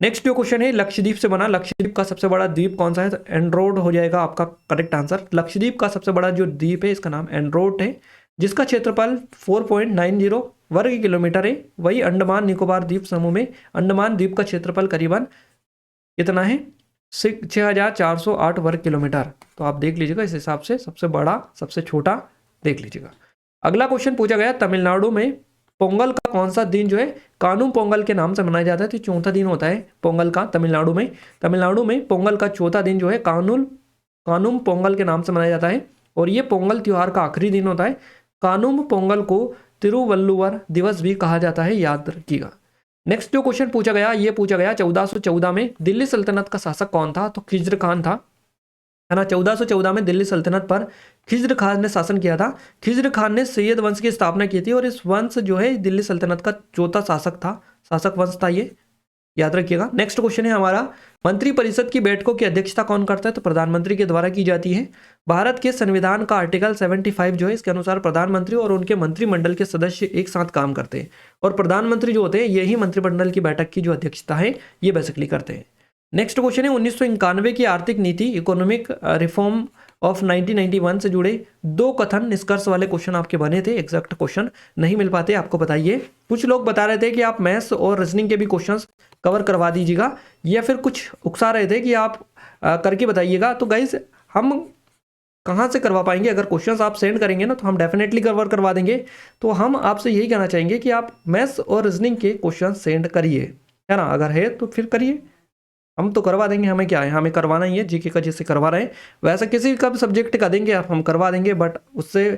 Speaker 1: नेक्स्ट जो क्वेश्चन है लक्षद्वीप से बना, लक्षद्वीप का सबसे बड़ा द्वीप कौन सा है, तो एंड्रोड हो जाएगा आपका करेक्ट आंसर। लक्षद्वीप का सबसे बड़ा जो द्वीप है इसका नाम एंड्रोड है, जिसका क्षेत्रफल 4.90 वर्ग किलोमीटर है। वही अंडमान निकोबार द्वीप समूह में अंडमान द्वीप का क्षेत्रफल करीबन कितना है, 6408 वर्ग किलोमीटर। तो आप देख लीजिएगा इस हिसाब से सबसे बड़ा सबसे छोटा देख लीजिएगा। अगला क्वेश्चन पूछा गया तमिलनाडु में पोंगल का कौन सा दिन जो है कानूम पोंगल के नाम से मनाया जाता है, तो चौथा दिन होता है पोंगल का तमिलनाडु में पोंगल का चौथा दिन जो है कानूम पोंगल के नाम से मनाया जाता है, और ये पोंगल त्योहार का आखिरी दिन होता है। कानूम पोंगल को तिरुवल्लुवर दिवस भी कहा जाता है, याद रखिएगा। नेक्स्ट जो क्वेश्चन पूछा गया ये पूछा गया 1414 में दिल्ली सल्तनत का शासक कौन था, तो खिज्र खान था, है ना। 1414 में दिल्ली सल्तनत पर खिज्र खान ने शासन किया था। खिज्र खान ने सैयद वंश की स्थापना की थी, और इस वंश जो है दिल्ली सल्तनत का चौथा शासक वंश था, ये याद रखिएगा। नेक्स्ट क्वेश्चन है हमारा मंत्रिपरिषद की बैठकों की अध्यक्षता कौन करता है, तो प्रधानमंत्री के द्वारा की जाती है। भारत के संविधान का आर्टिकल 75 जो है इसके अनुसार प्रधानमंत्री और उनके मंत्रिमंडल के सदस्य एक साथ काम करते हैं, और प्रधानमंत्री जो होते हैं यही मंत्रिमंडल की बैठक की जो अध्यक्षता है ये बेसिकली करते हैं। नेक्स्ट क्वेश्चन है 1991 की आर्थिक नीति इकोनॉमिक रिफॉर्म ऑफ 1991 से जुड़े 2 कथन निष्कर्ष वाले क्वेश्चन आपके बने थे। एग्जैक्ट क्वेश्चन नहीं मिल पाते आपको बताइए। कुछ लोग बता रहे थे कि आप मैथ्स और रीजनिंग के भी क्वेश्चंस कवर करवा दीजिएगा, या फिर कुछ उकसा रहे थे कि आप करके बताइएगा। तो गाइज हम कहाँ से करवा पाएंगे, अगर क्वेश्चंस आप सेंड करेंगे ना तो हम डेफिनेटली कवर करवा देंगे। तो हम आपसे यही कहना चाहेंगे कि आप मैथ्स और रीजनिंग के क्वेश्चन सेंड करिए, है ना। अगर है तो फिर करिए, हम तो करवा देंगे, हमें क्या है, हमें करवाना ही है। जीके का जैसे करवा रहे हैं वैसे किसी का भी सब्जेक्ट का देंगे आप, हम करवा देंगे। बट उससे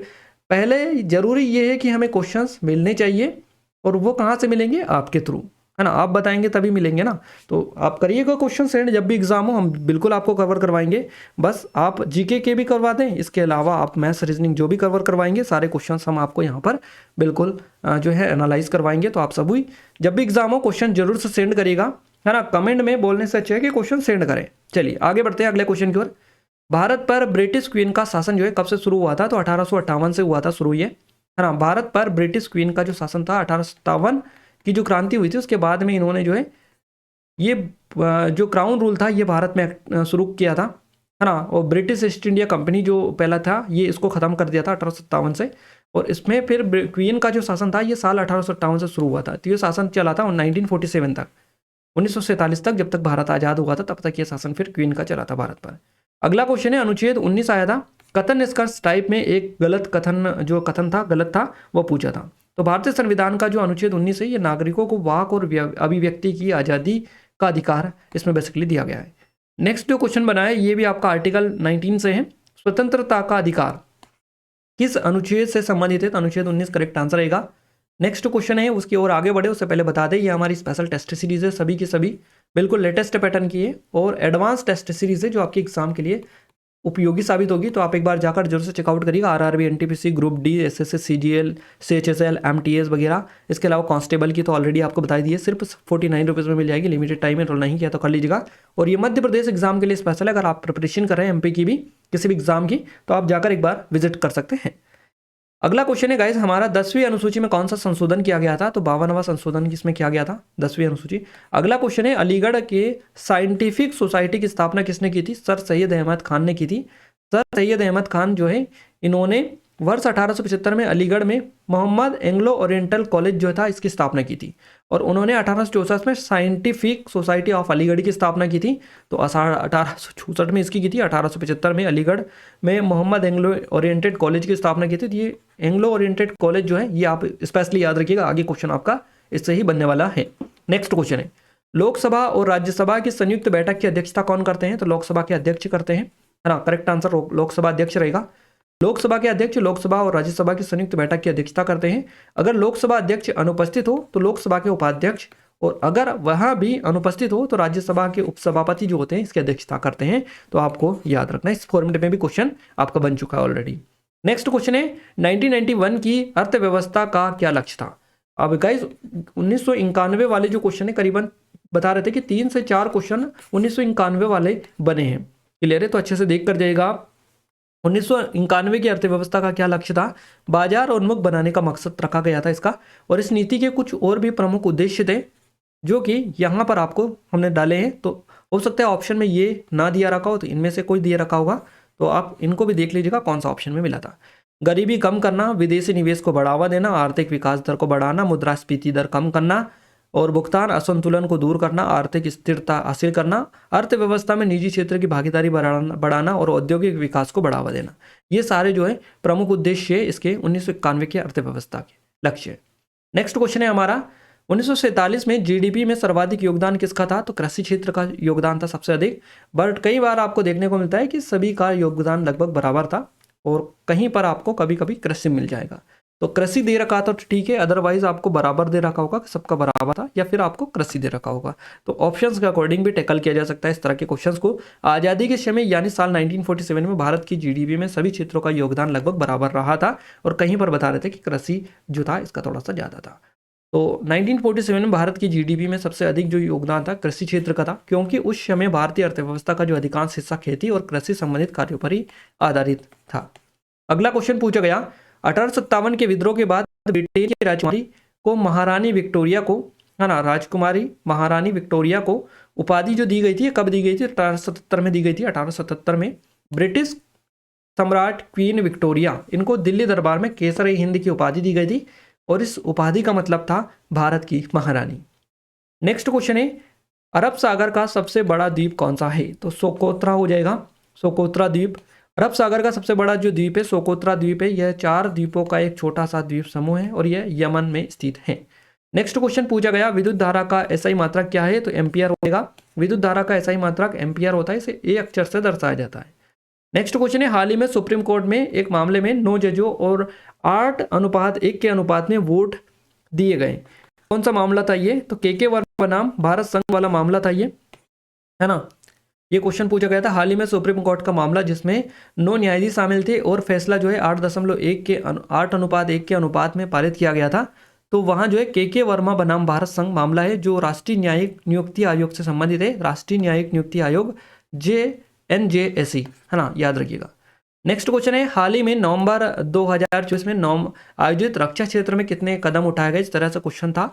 Speaker 1: पहले जरूरी ये है कि हमें क्वेश्चंस मिलने चाहिए, और वो कहाँ से मिलेंगे, आपके थ्रू। है ना, आप बताएंगे तभी मिलेंगे ना। तो आप करिएगा क्वेश्चन सेंड, जब भी एग्जाम हो हम बिल्कुल आपको कवर करवाएंगे। बस आप जीके के भी करवा दें, इसके अलावा आप मैथ्स रीजनिंग जो भी कवर करवाएंगे सारे क्वेश्चन हम आपको यहाँ पर बिल्कुल जो है एनालाइज करवाएंगे। तो आप सभी जब भी एग्जाम हो क्वेश्चन जरूर से सेंड करिएगा, है ना। कमेंट में बोलने से अच्छा है कि क्वेश्चन सेंड करें। चलिए आगे बढ़ते हैं अगले क्वेश्चन की ओर। भारत पर ब्रिटिश क्वीन का शासन जो है कब से शुरू हुआ था? तो 1858 से हुआ था शुरू, ये है ना। भारत पर ब्रिटिश क्वीन का जो शासन था 1857 की जो क्रांति हुई थी उसके बाद में इन्होंने जो है ये जो क्राउन रूल था ये भारत में शुरू किया था, है ना। और ब्रिटिश ईस्ट इंडिया कंपनी जो पहला था ये इसको ख़त्म कर दिया था 1857 से। और इसमें फिर क्वीन का जो शासन था ये साल 1857 से शुरू हुआ था। तो ये शासन चला था 1947 तक, 1947 तक, जब तक भारत आज़ाद हुआ था तब तक ये शासन फिर क्वीन का चला था भारत पर। अगला क्वेश्चन है, अनुच्छेद 19 आया था, कथन निष्कर्ष टाइप में एक गलत कथन जो कथन था गलत था वो पूछा था। तो भारतीय संविधान का जो अनुच्छेद 19 है ये नागरिकों को वाक और अभिव्यक्ति की आज़ादी का अधिकार इसमें बेसिकली दिया गया है। नेक्स्ट जो क्वेश्चन बना है ये भी आपका आर्टिकल 19 से है, स्वतंत्रता का अधिकार किस अनुच्छेद से संबंधित है? तो अनुच्छेद 19 करेक्ट आंसर रहेगा। नेक्स्ट क्वेश्चन है, उसकी ओर आगे बढ़े उससे पहले बता दें ये हमारी स्पेशल टेस्ट सीरीज है, सभी की सभी बिल्कुल लेटेस्ट पैटर्न की है और एडवांस टेस्ट सीरीज है जो आपके एग्जाम के लिए उपयोगी साबित होगी। तो आप एक बार जाकर जरूर से चेकआउट करिएगा। RRB, NTPC, group D, SSC, CGL, CHSL, MTS वगैरह। इसके अलावा कांस्टेबल की तो ऑलरेडी आपको बता दी है, सिर्फ 49 रुपीज़ में मिल जाएगी, लिमिटेड टाइम है, रोल नहीं किया तो कर लीजिएगा। और ये मध्य प्रदेश एग्जाम के लिए स्पेशल है, अगर आप प्रिपरेशन कर रहे हैं एमपी की भी किसी भी एग्जाम की तो आप जाकर एक बार विजिट कर सकते हैं। अगला क्वेश्चन है गाइस, हमारा 10वीं अनुसूची में कौन सा संशोधन किया गया था? तो 52वां संशोधन किसमें किया गया था? 10वीं अनुसूची। अगला क्वेश्चन है, अलीगढ़ के साइंटिफिक सोसाइटी की स्थापना किसने की थी? सर सैयद अहमद खान ने की थी। सर सैयद अहमद खान जो है इन्होंने वर्ष 1875 में अलीगढ़ में मोहम्मद एंग्लो ओरिएंटल कॉलेज जो था इसकी स्थापना की थी। और उन्होंने 1864 में साइंटिफिक सोसाइटी ऑफ अलीगढ़ की स्थापना की थी। तो 1864 में इसकी की थी, 1875 में अलीगढ़ में मोहम्मद एंग्लो ओरिएंटेड कॉलेज की स्थापना की थी। तो ये एंग्लो ओरिएंटेड कॉलेज जो है ये आप स्पेशली याद रखिएगा, आगे क्वेश्चन आपका इससे ही बनने वाला है। नेक्स्ट क्वेश्चन है, लोकसभा और राज्यसभा की संयुक्त बैठक की अध्यक्षता कौन करते हैं? तो लोकसभा के अध्यक्ष करते हैं, है ना। करेक्ट आंसर लोकसभा अध्यक्ष रहेगा। लोकसभा के अध्यक्ष लोकसभा और राज्यसभा की संयुक्त बैठक की अध्यक्षता करते हैं। अगर लोकसभा अध्यक्ष अनुपस्थित हो तो लोकसभा के उपाध्यक्ष, और अगर वह भी अनुपस्थित हो तो राज्यसभा के उपसभापति जो होते हैं इसकी अध्यक्षता करते हैं। तो आपको याद रखना, इस फॉर्मेट में भी क्वेश्चन आपका बन चुका है ऑलरेडी। नेक्स्ट क्वेश्चन है, 1991 की अर्थव्यवस्था का क्या लक्ष्य था? अब गाइस 1991 वाले जो क्वेश्चन है करीबन बता रहे थे कि 3 से 4 क्वेश्चन 1991 वाले बने हैं। क्लियर है? तो अच्छे से देख कर जाइएगा आप। 1991 की अर्थव्यवस्था का क्या लक्ष्य था? बाजार उन्मुख बनाने का मकसद रखा गया था इसका। और इस नीति के कुछ और भी प्रमुख उद्देश्य थे जो कि यहाँ पर आपको हमने डाले हैं। तो हो सकता है ऑप्शन में ये ना दिया रखा हो, तो इनमें से कोई दिया रखा होगा, तो आप इनको भी देख लीजिएगा कौन सा ऑप्शन में मिला था। गरीबी कम करना, विदेशी निवेश को बढ़ावा देना, आर्थिक विकास दर को बढ़ाना, मुद्रास्फीति दर कम करना और भुगतान असंतुलन को दूर करना, आर्थिक स्थिरता हासिल करना, अर्थव्यवस्था में निजी क्षेत्र की भागीदारी बढ़ाना और औद्योगिक विकास को बढ़ावा देना। ये सारे जो है प्रमुख उद्देश्य इसके 1991 की अर्थव्यवस्था के लक्ष्य। नेक्स्ट क्वेश्चन है हमारा, 1947 में जीडीपी में सर्वाधिक योगदान किसका था? तो कृषि क्षेत्र का योगदान था सबसे अधिक। बट कई बार आपको देखने को मिलता है कि सभी का योगदान लगभग बराबर था और कहीं पर आपको कभी कभी कृषि मिल जाएगा। तो कृषि दे रखा था तो ठीक है, अदरवाइज आपको बराबर दे रखा होगा, सबका बराबर था, या फिर आपको कृषि दे रखा होगा। तो ऑप्शंस के अकॉर्डिंग भी टैकल किया जा सकता है इस तरह के क्वेश्चंस को। आज़ादी के समय यानी साल 1947 में भारत की जीडीपी में सभी क्षेत्रों का योगदान लगभग बराबर रहा था और कहीं पर बता रहे थे कि कृषि जो था इसका थोड़ा सा ज़्यादा था। तो 1947 में भारत की जीडीपी में सबसे अधिक जो योगदान था कृषि क्षेत्र का था, क्योंकि उस समय भारतीय अर्थव्यवस्था का जो अधिकांश हिस्सा खेती और कृषि संबंधित कार्यों पर ही आधारित था। अगला क्वेश्चन पूछा गया, 1857 के विद्रोह के बाद ब्रिटेन की राजकुमारी को महारानी विक्टोरिया को, है ना, राजकुमारी महारानी विक्टोरिया को उपाधि जो दी गई थी कब दी गई थी? 1877 में दी गई थी। 1877 में ब्रिटिश सम्राट क्वीन विक्टोरिया इनको दिल्ली दरबार में केसर हिंद की उपाधि दी गई थी और इस उपाधि का मतलब था भारत की महारानी। नेक्स्ट क्वेश्चन है, अरब सागर का सबसे बड़ा द्वीप कौन सा है? तो सोकोत्रा हो जाएगा, सोकोत्रा द्वीप। अरब सागर का सबसे बड़ा जो द्वीप है सोकोत्रा द्वीप है। यह 4 द्वीपों का एक छोटा सा द्वीप समूह है और यह यमन में स्थित है। नेक्स्ट क्वेश्चन पूछा गया, विद्युत धारा का एसआई मात्रक क्या है? तो एम्पियर होगा। विद्युत धारा का एसआई मात्रक एम्पियर होता है, इसे ए अक्षर से दर्शाया जाता है। नेक्स्ट क्वेश्चन है, हाल ही में सुप्रीम कोर्ट में एक मामले में 9 जजों और 8:1 के अनुपात में वोट दिए गए। कौन सा मामला था ये? तो के वर्मा बनाम भारत संघ वाला मामला था ये, है ना। ये क्वेश्चन पूछा गया था हाल ही में सुप्रीम कोर्ट का मामला, जिसमें 9 न्यायाधीश शामिल थे और फैसला जो है 8.1 के अनुपात में पारित किया गया था। तो वहाँ जो है के वर्मा बनाम भारत संघ मामला है, जो राष्ट्रीय न्यायिक नियुक्ति आयोग से संबंधित है, राष्ट्रीय न्यायिक नियुक्ति आयोग JNJSE, है ना, याद रखिएगा। नेक्स्ट क्वेश्चन है हाल ही में नवंबर 2024 में आयोजित रक्षा क्षेत्र में कितने कदम उठाए गए, इस तरह से क्वेश्चन था।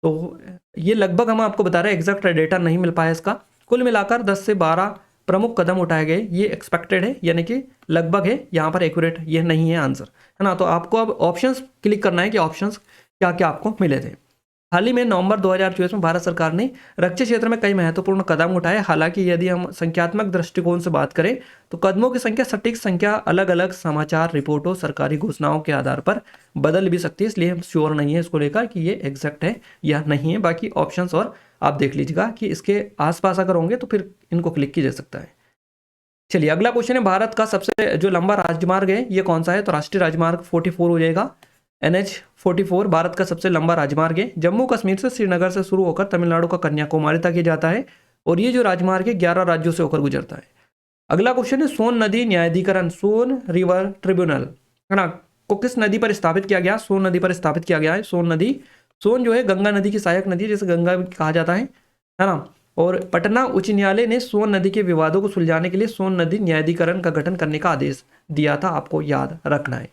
Speaker 1: तो ये लगभग हम आपको बता रहे हैं, एग्जैक्ट डेटा नहीं मिल पाया इसका। कुल मिलाकर 10 से 12 प्रमुख कदम उठाए गए, ये एक्सपेक्टेड है, यानी कि लगभग है, यहाँ पर एक्यूरेट ये नहीं है आंसर, है ना। तो आपको अब ऑप्शंस क्लिक करना है कि ऑप्शंस क्या क्या आपको मिले थे। हाल ही में नवंबर 2024 में भारत सरकार ने रक्षा क्षेत्र में कई महत्वपूर्ण कदम उठाए। हालांकि यदि हम संख्यात्मक दृष्टिकोण से बात करें तो कदमों की संख्या, सटीक संख्या अलग अलग समाचार रिपोर्टों, सरकारी घोषणाओं के आधार पर बदल भी सकती है, इसलिए हम श्योर नहीं है इसको लेकर कि ये एग्जैक्ट है या नहीं है। बाकी ऑप्शंस और आप देख लीजिएगा कि इसके आसपास अगर होंगे तो फिर इनको क्लिक किया जा सकता है। चलिए अगला क्वेश्चन है, भारत का सबसे जो लंबा राजमार्ग है ये कौन सा है, तो राष्ट्रीय राजमार्ग 44 हो जाएगा। NH44 भारत का सबसे लंबा राजमार्ग है, जम्मू कश्मीर से श्रीनगर से शुरू होकर तमिलनाडु का कन्याकुमारी तक ये जाता है, और ये जो राजमार्ग है 11 राज्यों से होकर गुजरता है। अगला क्वेश्चन है, सोन नदी न्यायाधिकरण, सोन रिवर ट्रिब्यूनल, है ना, को किस नदी पर स्थापित किया गया, सोन नदी पर स्थापित किया गया है। सोन नदी, सोन जो है गंगा नदी की सहायक नदी है, जैसे गंगा कहा जाता है ना। और पटना उच्च न्यायालय ने सोन नदी के विवादों को सुलझाने के लिए सोन नदी न्यायाधिकरण का गठन करने का आदेश दिया था, आपको याद रखना है।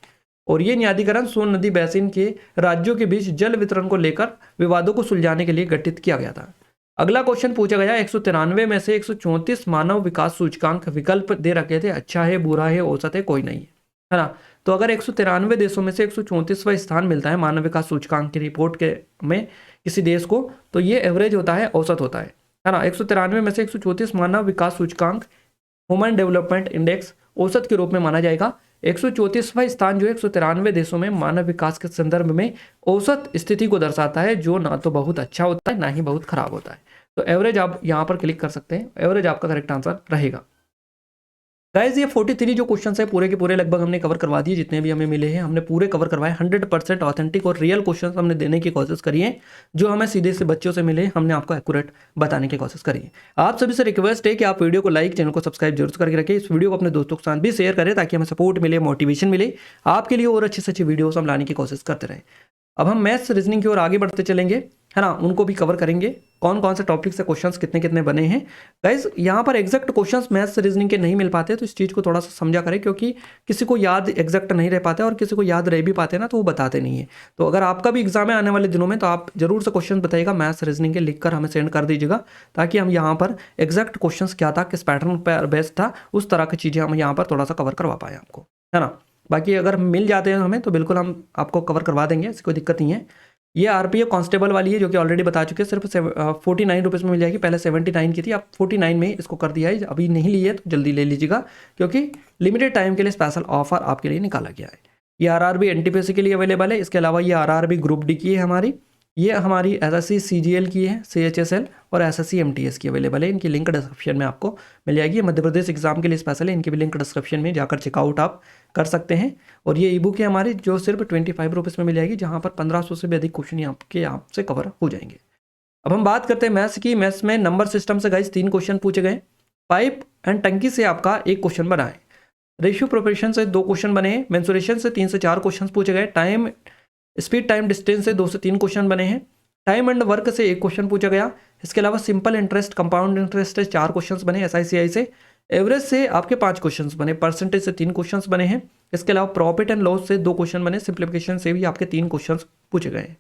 Speaker 1: और ये न्यायाधिकरण सोन नदी बेसिन के राज्यों के बीच जल वितरण को लेकर विवादों को सुलझाने के लिए गठित किया गया था। अगला क्वेश्चन पूछा गया, 193 में से 134 मानव विकास सूचकांक विकल्प दे रखे थे, अच्छा है, बुरा है, औसत है, कोई नहीं है ना। तो अगर 193 देशों में से 134वां स्थान मिलता है मानव विकास सूचकांक की रिपोर्ट के में किसी देश को, तो ये एवरेज होता है, औसत होता है ना। 193 में से 134 मानव विकास सूचकांक, ह्यूमन डेवलपमेंट इंडेक्स, औसत के रूप में माना जाएगा। 134वां स्थान जो 193 देशों में मानव विकास के संदर्भ में औसत स्थिति को दर्शाता है, जो ना तो बहुत अच्छा होता है ना ही बहुत खराब होता है। तो एवरेज आप यहाँ पर क्लिक कर सकते हैं, एवरेज आपका करेक्ट आंसर रहेगा। गाइज ये 43 जो क्वेश्चन है पूरे के पूरे लगभग हमने कवर करवा दिए, जितने भी हमें मिले हैं हमने पूरे कवर करवाए। 100% ऑथेंटिक और रियल क्वेश्चन हमने देने की कोशिश करी है, जो हमें सीधे से बच्चों से मिले हमने आपको एक्यूरेट बताने की कोशिश करी है। आप सभी से रिक्वेस्ट है कि आप वीडियो को लाइक, चैनल को सब्सक्राइब जरूर करके रखें, इस वीडियो को अपने दोस्तों के साथ भी शेयर करें, ताकि हमें सपोर्ट मिले, मोटिवेशन मिले, आपके लिए और अच्छी से अच्छी वीडियोस हम लाने की कोशिश करते रहें। अब हम मैथ्स रीजनिंग की ओर आगे बढ़ते चलेंगे, है ना, उनको भी कवर करेंगे, कौन कौन से टॉपिक से क्वेश्चंस कितने कितने बने हैं। गाइज यहाँ पर एग्जैक्ट क्वेश्चंस मैथ्स रीजनिंग के नहीं मिल पाते, तो इस चीज़ को थोड़ा सा समझा करें, क्योंकि किसी को याद एग्जैक्ट नहीं रह पाते और किसी को याद रह भी पाते ना, तो वो बताते नहीं है। तो अगर आपका भी एग्जाम है आने वाले दिनों में, तो आप जरूर से क्वेश्चन बताइएगा मैथ्स रीजनिंग के, लिख कर हमें सेंड कर दीजिएगा, ताकि हम यहाँ पर एग्जैक्ट क्वेश्चन क्या था, किस पैटर्न पर बेस्ड था, उस तरह की चीज़ें हम यहाँ पर थोड़ा सा कवर करवा पाए आपको, है ना। बाकी अगर मिल जाते हैं हमें तो बिल्कुल हम आपको कवर करवा देंगे, ऐसी कोई दिक्कत नहीं है। ये आरपीएफ कांस्टेबल वाली है, जो कि ऑलरेडी बता चुके हैं, सिर्फ 49 रुपीज़ में मिल जाएगी, पहले 79 की थी, अब 49 में इसको कर दिया है। अभी नहीं ली है तो जल्दी ले लीजिएगा, क्योंकि लिमिटेड टाइम के लिए स्पेशल ऑफर आपके लिए निकाला गया है। ये आरआरबी एनटीपीसी के लिए अवेलेबल है, इसके अलावा ये आरआरबी ग्रुप डी की है हमारी, ये हमारी एसएससी सीजीएल की है, सीएचएसएल और एसएससी एमटीएस की अवेलेबल है। इनकी लिंक डिस्क्रिप्शन में आपको मिल जाएगी। मध्य प्रदेश एग्जाम के लिए स्पेशल है, इनकी भी लिंक डिस्क्रिप्शन में जाकर चेकआउट आप कर सकते हैं। और ये ई बुक है हमारी, जो सिर्फ 25 रुपीज़ में मिल जाएगी, जहाँ पर 1500 से भी अधिक क्वेश्चन आपके यहाँ से कवर हो जाएंगे। अब हम बात करते हैं मैथ्स की। मैथ्स में नंबर सिस्टम से गाइस 3 क्वेश्चन पूछे गए। पाइप एंड टंकी से आपका 1 क्वेश्चन बना है, रेशियो प्रोपोर्शन से 2 क्वेश्चन बने हैं, मेंसुरेशन से 3 से 4 क्वेश्चन पूछे गए, टाइम स्पीड टाइम डिस्टेंस से 2 से 3 क्वेश्चन बने हैं, टाइम एंड वर्क से 1 क्वेश्चन पूछा गया। इसके अलावा सिंपल इंटरेस्ट, कंपाउंड इंटरेस्ट से 4 क्वेश्चन बने, SICI से, एवरेज से आपके 5 क्वेश्चन बने, परसेंटेज से 3 क्वेश्चन बने हैं। इसके अलावा प्रॉफिट एंड लॉस से 2 क्वेश्चन बने, सिंप्लीफिकेशन से भी आपके 3 क्वेश्चन पूछे गए हैं।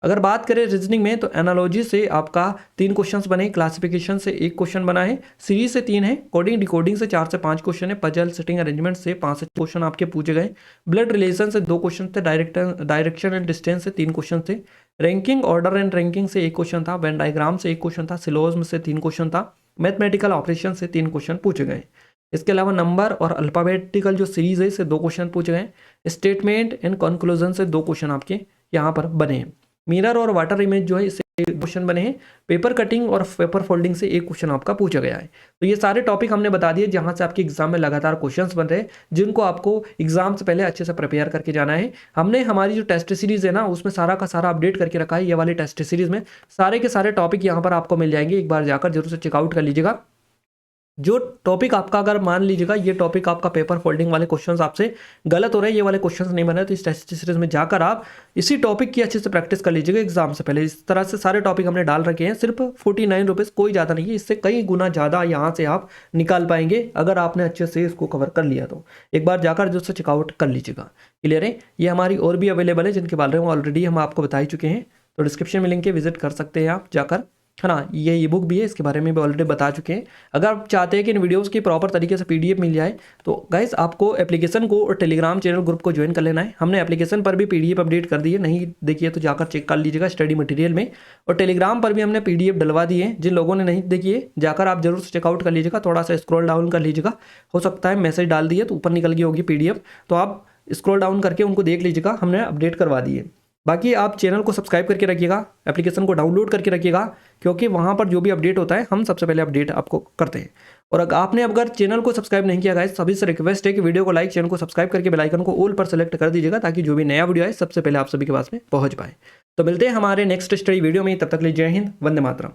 Speaker 1: अगर बात करें रीजनिंग में, तो एनालॉजी से आपका 3 क्वेश्चन बने, क्लासिफिकेशन से 1 क्वेश्चन बना है, सीरीज से 3 है, कोडिंग डिकोडिंग से 4 से 5 क्वेश्चन है, पजल सिटिंग अरेंजमेंट से 5 से 6 क्वेश्चन आपके पूछे गए, ब्लड रिलेशन से 2 क्वेश्चन थे, डायरेक्शन एंड डिस्टेंस से 3 क्वेश्चन थे, रैंकिंग ऑर्डर एंड रैंकिंग से 1 क्वेश्चन था, वेन डायग्राम से 1 क्वेश्चन था, सिलोज्म से 3 क्वेश्चन था, मैथमेटिकल ऑपरेशन से 3 क्वेश्चन पूछे गए। इसके अलावा नंबर और अल्फाबेटिकल जो सीरीज है इससे 2 क्वेश्चन पूछे गए, स्टेटमेंट एंड कंक्लूजन से 2 क्वेश्चन आपके यहाँ पर बने हैं। मिरर और वाटर इमेज जो है इससे क्वेश्चन बने हैं। पेपर कटिंग और पेपर फोल्डिंग से एक क्वेश्चन आपका पूछा गया है। तो ये सारे टॉपिक हमने बता दिए जहां से आपके एग्जाम में लगातार क्वेश्चंस बन रहे हैं, जिनको आपको एग्जाम से पहले अच्छे से प्रिपेयर करके जाना है। हमने हमारी जो टेस्ट सीरीज है ना, उसमें सारा का सारा अपडेट करके रखा है। ये वाली टेस्ट सीरीज में सारे के सारे टॉपिक यहाँ पर आपको मिल जाएंगे, एक बार जाकर जरूर से चेकआउट कर लीजिएगा। जो टॉपिक आपका, अगर मान लीजिएगा ये टॉपिक आपका पेपर फोल्डिंग वाले क्वेश्चंस आपसे गलत हो रहे हैं, ये वाले क्वेश्चंस नहीं बन रहे, तो इस टेस्ट सीरीज में जाकर आप इसी टॉपिक की अच्छे से प्रैक्टिस कर लीजिएगा एग्जाम से पहले। इस तरह से सारे टॉपिक हमने डाल रखे हैं, सिर्फ 49 रुपीज़, कोई ज़्यादा नहीं है, इससे कई गुना ज़्यादा यहाँ से आप निकाल पाएंगे अगर आपने अच्छे से इसको कवर कर लिया तो। एक बार जाकर जो से चेकआउट कर लीजिएगा। क्लियर है? ये हमारी और भी अवेलेबल है, जिनके बारे में ऑलरेडी हम आपको बता ही चुके हैं, तो डिस्क्रिप्शन में लिंक है, विजिट कर सकते हैं आप जाकर, है ना। ये ई बुक भी है, इसके बारे में भी ऑलरेडी बता चुके हैं। अगर आप चाहते हैं कि इन वीडियोस की प्रॉपर तरीके से पीडीएफ मिल जाए, तो गाइस आपको एप्लीकेशन को और टेलीग्राम चैनल ग्रुप को ज्वाइन कर लेना है। हमने एप्लीकेशन पर भी पीडीएफ अपडेट कर दी है, नहीं देखिए तो जाकर चेक कर लीजिएगा स्टडी मटेरियल में। और टेलीग्राम पर भी हमने पीडीएफ डलवा दी है, जिन लोगों ने नहीं देखी है जाकर आप जरूर से चेकआउट कर लीजिएगा। थोड़ा सा स्क्रॉल डाउन कर लीजिएगा, हो सकता है मैसेज डाल दिए तो ऊपर निकल गई होगी पीडीएफ, तो आप स्क्रॉल डाउन करके उनको देख लीजिएगा, हमने अपडेट करवा दी है। बाकी आप चैनल को सब्सक्राइब करके रखिएगा, एप्लीकेशन को डाउनलोड करके रखिएगा, क्योंकि वहाँ पर जो भी अपडेट होता है हम सबसे पहले अपडेट आपको करते हैं। और अगर आपने अगर चैनल को सब्सक्राइब नहीं किया गाइस, सभी से रिक्वेस्ट है कि वीडियो को लाइक, चैनल को सब्सक्राइब करके बेल आइकन को ऑल पर सेलेक्ट कर दीजिएगा, ताकि जो भी नया वीडियो आए सबसे पहले आप सभी के पास में पहुँच पाए। तो मिलते हैं हमारे नेक्स्ट स्टडी वीडियो में, तब तक के लिए जय हिंद, वंदे मातरम।